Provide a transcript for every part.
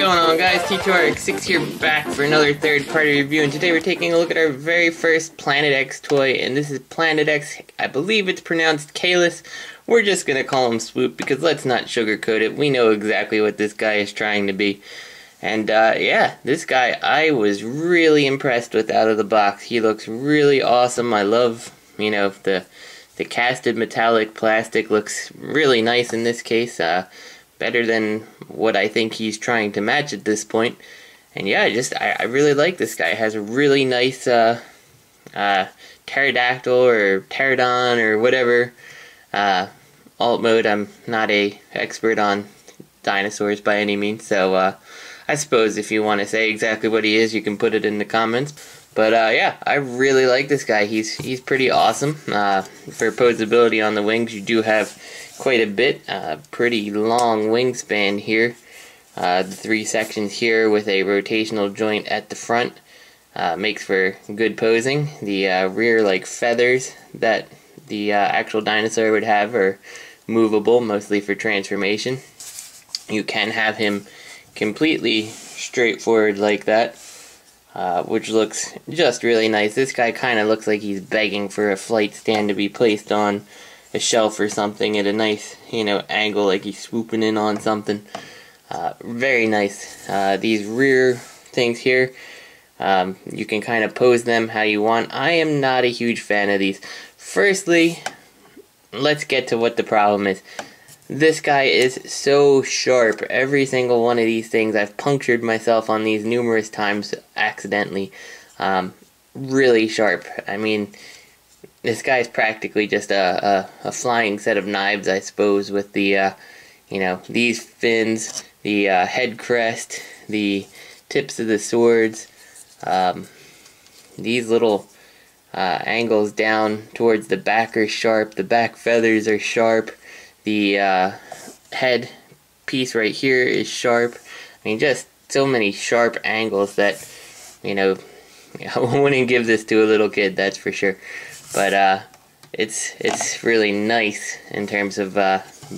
going on, guys? T2RX6 here, back for another third-party review, and today we're taking a look at our very first Planet X toy, and this is Planet X. I believe it's pronounced Caelus. We're just gonna call him Swoop, because let's not sugarcoat it. We know exactly what this guy is trying to be. And, yeah, this guy I was really impressed with out of the box. He looks really awesome. I love, you know, the casted metallic plastic looks really nice in this case. Better than what I think he's trying to match at this point. And yeah, I really like this guy. It has a really nice pterodactyl or pterodon or whatever alt mode. I'm not a expert on dinosaurs by any means, so I suppose if you want to say exactly what he is, you can put it in the comments. But yeah, I really like this guy. He's pretty awesome. For posability on the wings, you do have quite a bit. Pretty long wingspan here. The three sections here with a rotational joint at the front makes for good posing. The rear like feathers that the actual dinosaur would have are movable, mostly for transformation. You can have him completely straightforward like that. Which looks just really nice. This guy kind of looks like he's begging for a flight stand to be placed on a shelf or something at a nice, you know, angle, like he's swooping in on something. Very nice. These rear things here, you can kind of pose them how you want. I am not a huge fan of these. Firstly, let's get to what the problem is. This guy is so sharp. Every single one of these things, I've punctured myself on these numerous times accidentally. Really sharp. I mean, this guy's practically just a flying set of knives, I suppose, with the, you know, these fins, the head crest, the tips of the swords, these little angles down towards the back are sharp, the back feathers are sharp. The head piece right here is sharp. I mean, just so many sharp angles that, you know, I wouldn't give this to a little kid, that's for sure. But it's really nice in terms of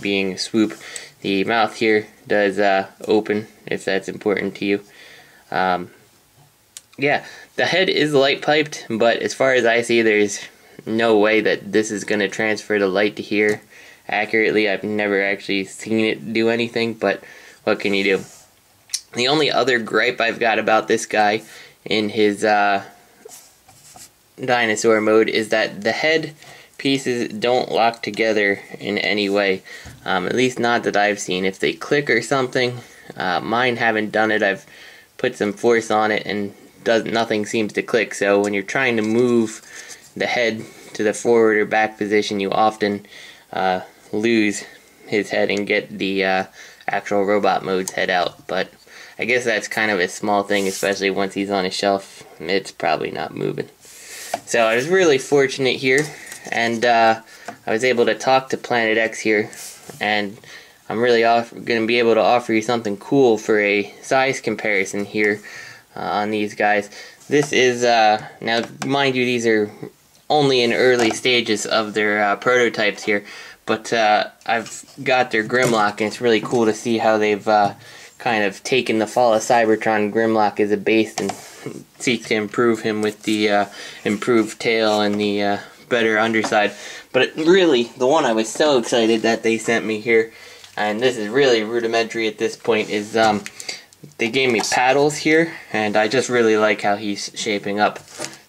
being a Swoop. The mouth here does open, if that's important to you. Yeah, the head is light piped, but as far as I see, there's no way that this is going to transfer the light to here accurately. I've never actually seen it do anything, but what can you do? The only other gripe I've got about this guy in his dinosaur mode is that the head pieces don't lock together in any way, at least not that I've seen. If they click or something, mine haven't done it. I've put some force on it and nothing seems to click. So when you're trying to move the head to the forward or back position, you often lose his head and get the actual robot mode's head out. But I guess that's kind of a small thing, especially once he's on a shelf. It's probably not moving. So I was really fortunate here, and I was able to talk to Planet X here, and I'm really going to be able to offer you something cool for a size comparison here on these guys. This is, now mind you, these are only in early stages of their prototypes here, but I've got their Grimlock, and it's really cool to see how they've kind of taken the Fall of Cybertron Grimlock as a base and seek to improve him with the improved tail and the better underside. But really, the one I was so excited that they sent me here, and this is really rudimentary at this point, is they gave me paddles here, and I just really like how he's shaping up.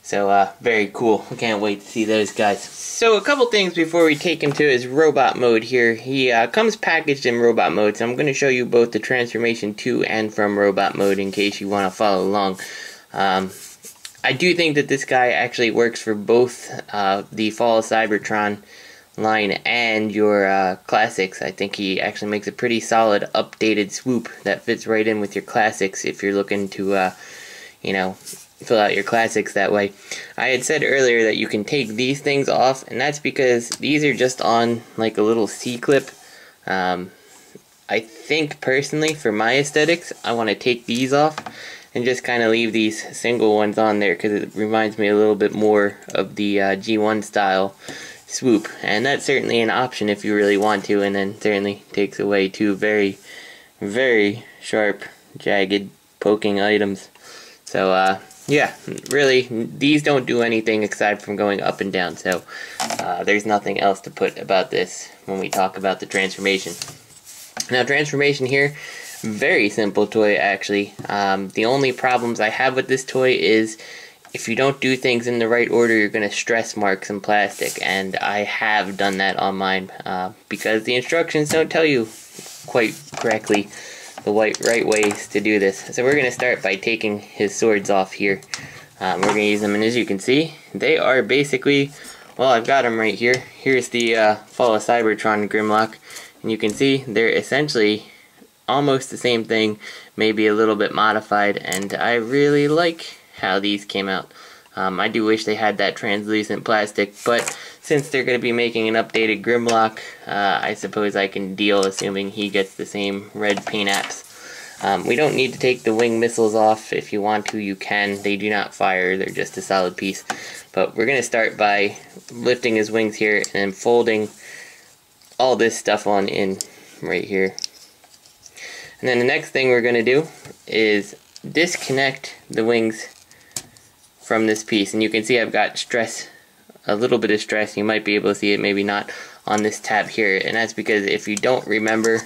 So, very cool. I can't wait to see those guys. So, a couple things before we take him to his robot mode here. He comes packaged in robot mode, so I'm going to show you both the transformation to and from robot mode in case you want to follow along. I do think that this guy actually works for both the Fall of Cybertron line and your classics. I think he actually makes a pretty solid updated Swoop that fits right in with your classics if you're looking to, you know, fill out your classics that way. I had said earlier that you can take these things off, and that's because these are just on like a little C-clip. I think personally, for my aesthetics, I want to take these off and just kind of leave these single ones on there because it reminds me a little bit more of the G1 style Swoop, and that's certainly an option if you really want to, and then certainly takes away two very, very sharp jagged poking items. So yeah, really, these don't do anything aside from going up and down, so there's nothing else to put about this when we talk about the transformation. Now, transformation here, very simple toy actually. The only problems I have with this toy is if you don't do things in the right order, you're going to stress mark some plastic, and I have done that on mine because the instructions don't tell you quite correctly the right ways to do this. So we're going to start by taking his swords off here. We're going to use them, and as you can see, they are basically, well, I've got them right here. Here's the Fall of Cybertron Grimlock, and you can see they're essentially almost the same thing, maybe a little bit modified, and I really like how these came out. I do wish they had that translucent plastic, but since they're going to be making an updated Grimlock, I suppose I can deal, assuming he gets the same red paint apps. We don't need to take the wing missiles off. If you want to, you can. They do not fire, they're just a solid piece. But we're going to start by lifting his wings here and then folding all this stuff on in right here. And then the next thing we're going to do is disconnect the wings from this piece, and you can see I've got stress, a little bit of stress, you might be able to see it, maybe not, on this tab here, and that's because if you don't remember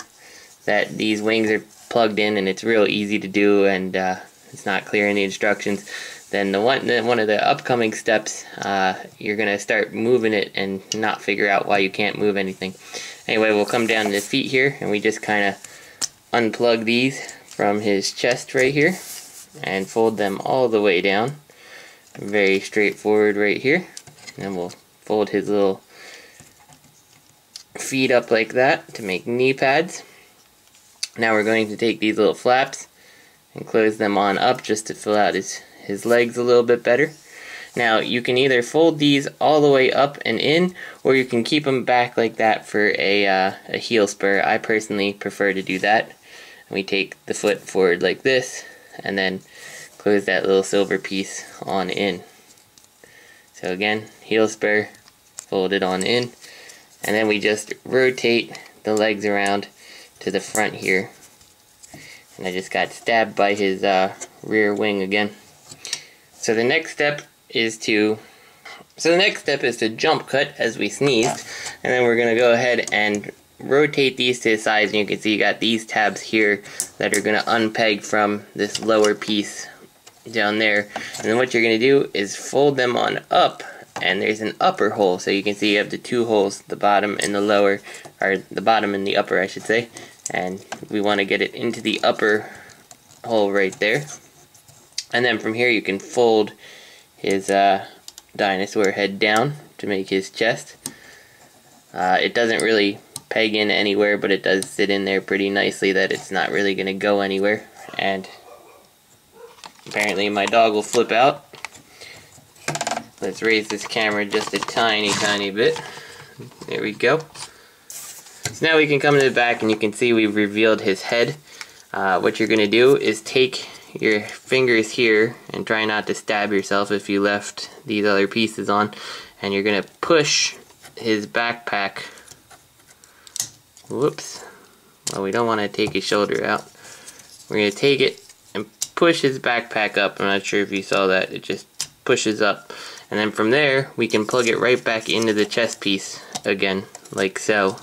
that these wings are plugged in, and it's real easy to do, and it's not clear in the instructions, then one of the upcoming steps, you're going to start moving it and not figure out why you can't move anything. Anyway, we'll come down to the feet here, and we just kind of unplug these from his chest right here, and fold them all the way down. Very straightforward right here. And we'll fold his little feet up like that to make knee pads. Now we're going to take these little flaps and close them on up just to fill out his legs a little bit better. Now you can either fold these all the way up and in, or you can keep them back like that for a heel spur. I personally prefer to do that. And we take the foot forward like this, and then close that little silver piece on in. So again, heel spur, fold it on in, and then we just rotate the legs around to the front here. And I just got stabbed by his rear wing again. So the next step is to jump cut as we sneezed, and then we're going to go ahead and rotate these to the sides, and you can see you got these tabs here that are going to unpeg from this lower piece down there, and then what you're going to do is fold them on up, and there's an upper hole, so you can see you have the two holes, the bottom and the lower, or the bottom and the upper I should say, and we want to get it into the upper hole right there. And then from here you can fold his dinosaur head down to make his chest. It doesn't really peg in anywhere, but it does sit in there pretty nicely that it's not really going to go anywhere. And apparently my dog will flip out. Let's raise this camera just a tiny bit. There we go. So now we can come to the back, and you can see we've revealed his head. What you're going to do is take your fingers here and try not to stab yourself if you left these other pieces on, and you're going to push his backpack. Whoops. Well, we don't want to take his shoulder out. We're going to take it and push his backpack up. I'm not sure if you saw that. It just pushes up. And then from there, we can plug it right back into the chest piece again, like so.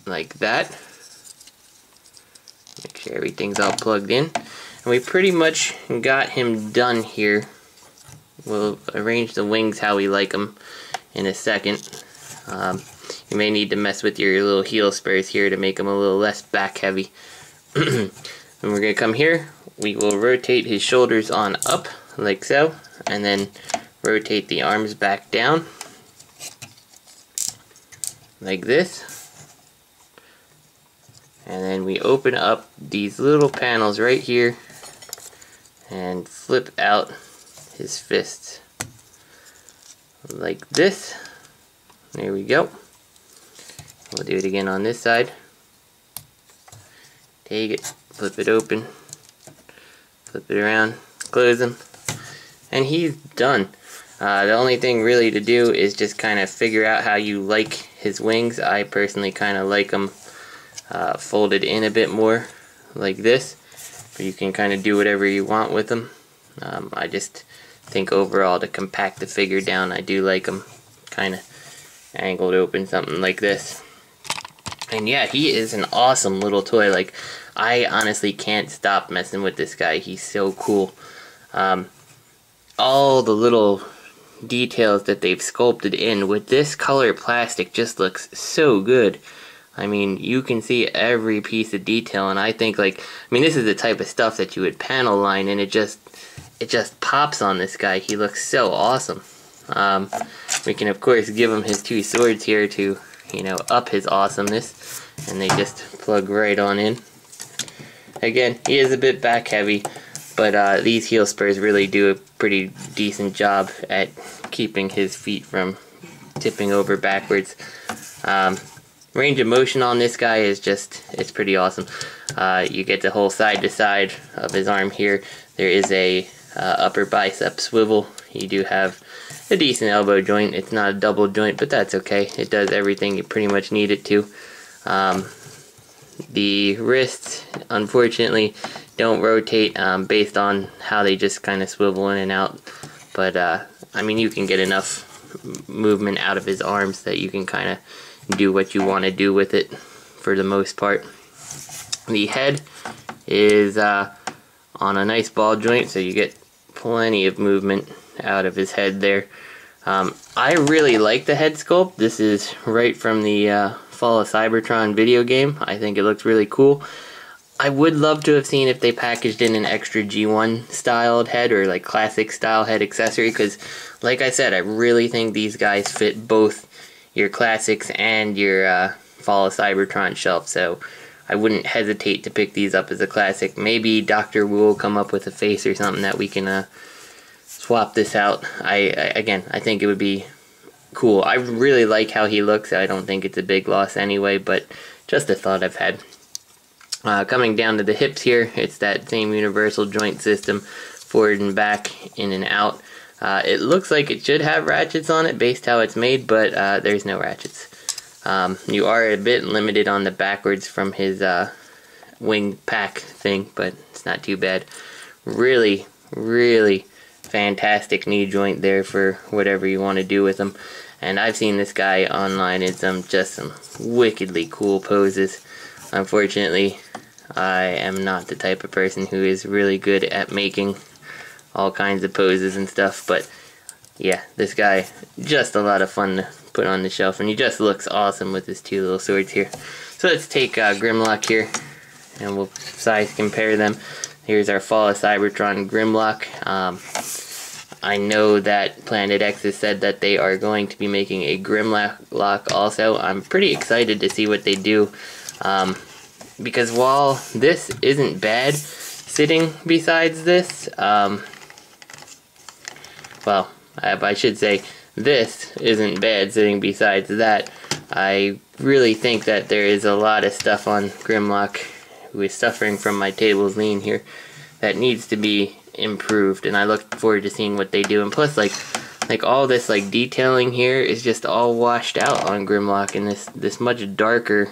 Like that. Make sure everything's all plugged in. And we pretty much got him done here. We'll arrange the wings how we like them in a second. You may need to mess with your little heel spurs here to make them a little less back heavy. And we're going to come here. We will rotate his shoulders on up like so, and then rotate the arms back down like this. And then we open up these little panels right here and flip out his fists like this. There we go. We'll do it again on this side. Take it, flip it open, flip it around, close him, and he's done. The only thing really to do is just kind of figure out how you like his wings. I personally kind of like them folded in a bit more like this, but you can kind of do whatever you want with them. I just think overall to compact the figure down, I do like them kind of angled open, something like this. And yeah, he is an awesome little toy. Like, I honestly can't stop messing with this guy. He's so cool. All the little details that they've sculpted in with this color plastic just looks so good. I mean, you can see every piece of detail, and I think, like, I mean, this is the type of stuff that you would panel line, and it just pops on this guy. He looks so awesome. We can of course give him his two swords here to, you know, up his awesomeness, and they just plug right on in. Again, he is a bit back heavy, but these heel spurs really do a pretty decent job at keeping his feet from tipping over backwards. Range of motion on this guy is just, it's pretty awesome. You get the whole side to side of his arm here. There is a upper bicep swivel. You do have a decent elbow joint. It's not a double joint, but that's okay. It does everything you pretty much need it to. The wrists, unfortunately, don't rotate based on how they just kind of swivel in and out. But, I mean, you can get enough movement out of his arms that you can kind of do what you want to do with it for the most part. The head is on a nice ball joint, so you get plenty of movement out of his head there. I really like the head sculpt. This is right from the Fall of Cybertron video game. I think it looks really cool. I would love to have seen if they packaged in an extra G1 styled head or like classic style head accessory, because like I said, I really think these guys fit both your classics and your Fall of Cybertron shelf, so I wouldn't hesitate to pick these up as a classic. Maybe Dr. Wu will come up with a face or something that we can swap this out. Again, I think it would be cool. I really like how he looks. I don't think it's a big loss anyway, but just a thought I've had. Coming down to the hips here, it's that same universal joint system, forward and back, in and out. It looks like it should have ratchets on it based how it's made, but there's no ratchets. You are a bit limited on the backwards from his wing pack thing, but it's not too bad. Really, really fantastic knee joint there for whatever you want to do with him. And I've seen this guy online in some wickedly cool poses. Unfortunately, I am not the type of person who is really good at making all kinds of poses and stuff, but yeah, this guy, just a lot of fun to put on the shelf, and he just looks awesome with his two little swords here. So let's take Grimlock here, and we'll size compare them. Here's our Fall of Cybertron Grimlock. I know that Planet X has said that they are going to be making a Grimlock also. I'm pretty excited to see what they do, because while this isn't bad sitting besides this, well, I should say this isn't bad sitting besides that. I really think that there is a lot of stuff on Grimlock, who is suffering from my table's lean here, that needs to be improved, and I look forward to seeing what they do. And plus, like all this like detailing here is just all washed out on Grimlock, and this much darker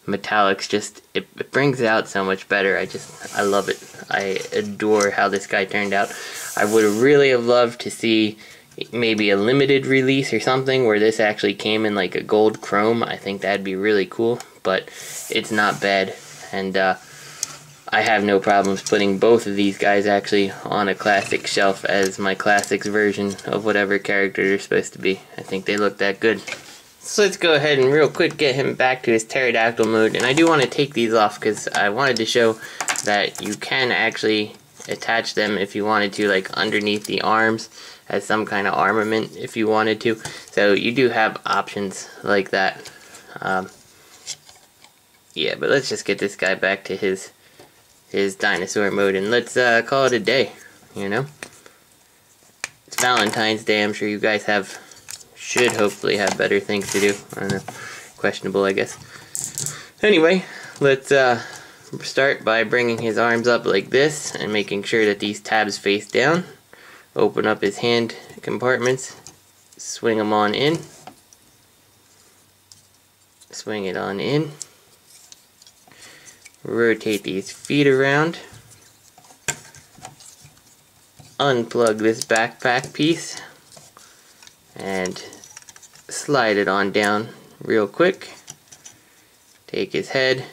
metallics, just it brings it out so much better. I love it. I adore how this guy turned out. I would really have loved to see maybe a limited release or something where this actually came in like a gold chrome. I think that'd be really cool, but it's not bad, and I have no problems putting both of these guys actually on a classic shelf as my classics version of whatever character they're supposed to be. I think they look that good. So let's go ahead and real quick get him back to his pterodactyl mode, and I do want to take these off because I wanted to show that you can actually attach them if you wanted to, like underneath the arms as some kind of armament if you wanted to. So you do have options like that. Yeah, but let's just get this guy back to his dinosaur mode, and let's call it a day, you know? It's Valentine's Day. I'm sure you guys should hopefully have better things to do. I don't know. Questionable, I guess. Anyway, let's start by bringing his arms up like this and making sure that these tabs face down. Open up his hand compartments, swing them on in, swing it on in, rotate these feet around, unplug this backpack piece, and slide it on down real quick. Take his head,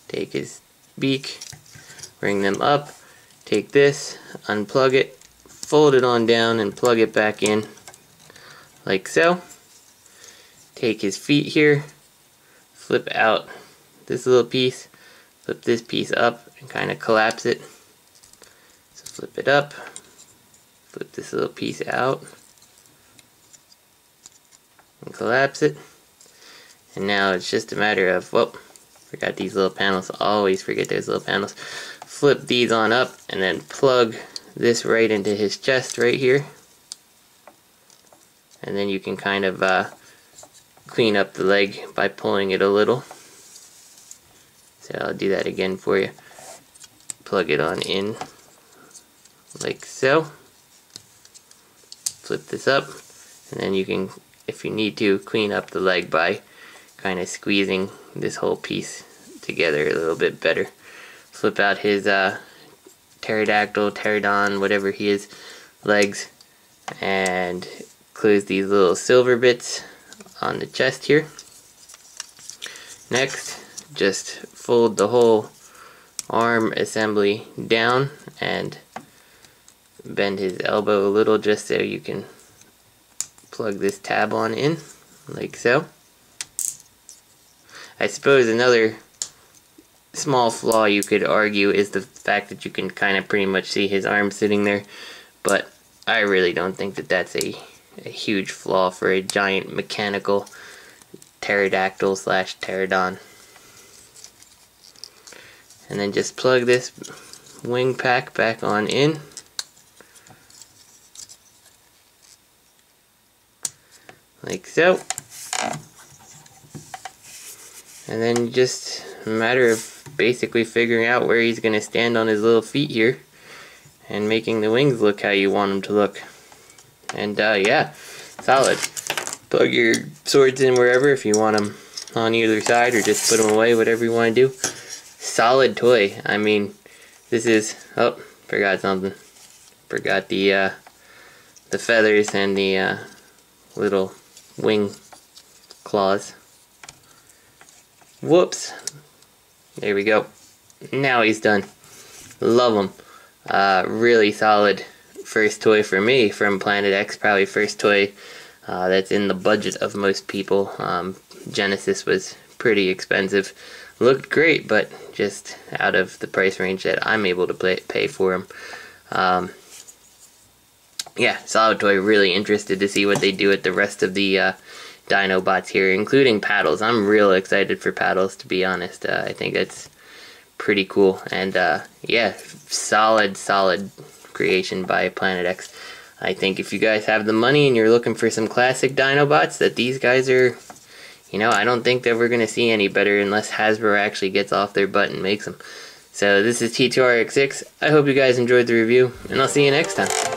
take his beak, bring them up, take this, unplug it, fold it on down and plug it back in like so. Take his feet here, flip out this little piece, flip this piece up and kind of collapse it. So flip it up, flip this little piece out and collapse it. And now it's just a matter of, whoop, forgot these little panels, always forget those little panels. Flip these on up and then plug this right into his chest right here. And then you can kind of clean up the leg by pulling it a little. So I'll do that again for you. Plug it on in like so. Flip this up, and then you can, if you need to, clean up the leg by kind of squeezing this whole piece together a little bit better. Flip out his pterodactyl, pterodon, whatever he is, legs, and close these little silver bits on the chest here. Next, just fold the whole arm assembly down and bend his elbow a little just so you can plug this tab on in, like so. I suppose another small flaw you could argue is the fact that you can kind of pretty much see his arm sitting there, but I really don't think that that's a huge flaw for a giant mechanical pterodactyl slash pterodon. And then just plug this wing pack back on in. Like so. And then just a matter of basically figuring out where he's going to stand on his little feet here and making the wings look how you want them to look. And yeah, solid. Plug your swords in wherever if you want them on either side, or just put them away, whatever you want to do. Solid toy. I mean, this is, oh, forgot something. Forgot the feathers and the little wing claws. Whoops. There we go. Now he's done. Love him. Really solid first toy for me from Planet X. Probably first toy that's in the budget of most people. Genesis was pretty expensive. Looked great, but just out of the price range that I'm able to pay for him. Yeah, solid toy. Really interested to see what they do with the rest of the Dinobots here, including Paddles. I'm real excited for Paddles, to be honest. I think that's pretty cool. And yeah, solid creation by Planet X. I think if you guys have the money and you're looking for some classic Dinobots, that these guys are, you know, I don't think that we're going to see any better unless Hasbro actually gets off their butt and makes them. So this is T2RX6. I hope you guys enjoyed the review, and I'll see you next time.